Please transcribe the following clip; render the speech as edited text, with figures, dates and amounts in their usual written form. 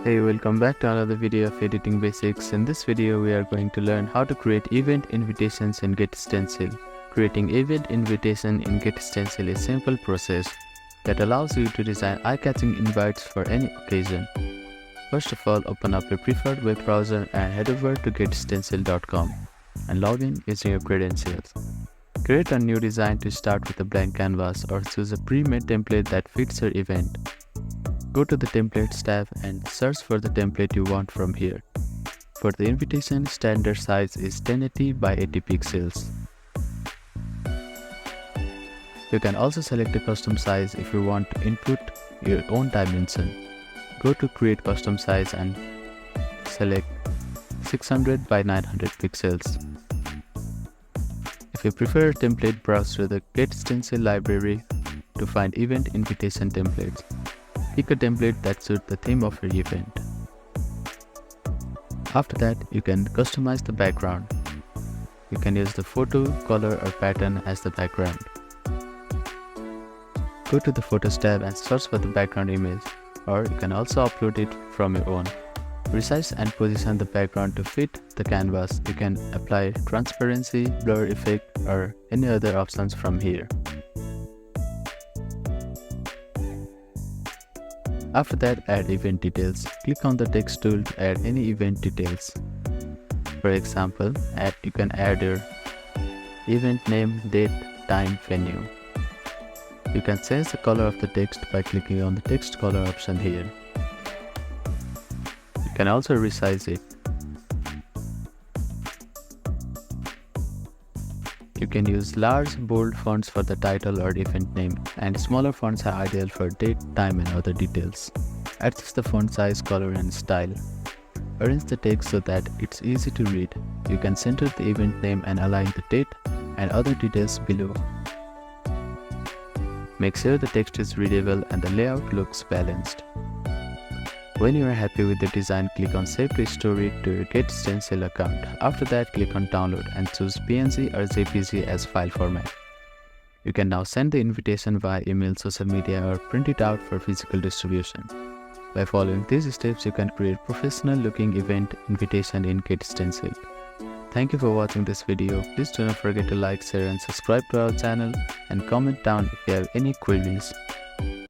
Hey, welcome back to another video of editing basics. In this video, we are going to learn how to create event invitations in GetStencil. Creating event invitation in GetStencil is a simple process that allows you to design eye-catching invites for any occasion. First of all, open up your preferred web browser and head over to getstencil.com and log in using your credentials. Create a new design to start with a blank canvas or choose a pre-made template that fits your event. Go to the Templates tab and search for the template you want from here. For the invitation, standard size is 1080 by 80 pixels. You can also select a custom size if you want to input your own dimension. Go to Create Custom Size and select 600 by 900 pixels. If you prefer a template, browse through the GetStencil library to find event invitation templates. Pick a template that suits the theme of your event. After that, you can customize the background. You can use the photo, color or pattern as the background. Go to the Photos tab and search for the background image, or you can also upload it from your own. Resize and position the background to fit the canvas. You can apply transparency, blur effect or any other options from here. After that, add event details. Click on the text tool to add any event details. For example, you can add your event name, date, time, venue. You can change the color of the text by clicking on the text color option here. You can also resize it. You can use large, bold fonts for the title or event name, and smaller fonts are ideal for date, time and other details. Adjust the font size, color and style. Arrange the text so that it's easy to read. You can center the event name and align the date and other details below. Make sure the text is readable and the layout looks balanced. When you are happy with the design, click on Save to Restore it to your GetStencil account. After that, click on Download and choose PNG or JPG as file format. You can now send the invitation via email, social media or print it out for physical distribution. By following these steps, you can create professional-looking event invitation in GetStencil. Thank you for watching this video. Please do not forget to like, share and subscribe to our channel and comment down if you have any queries.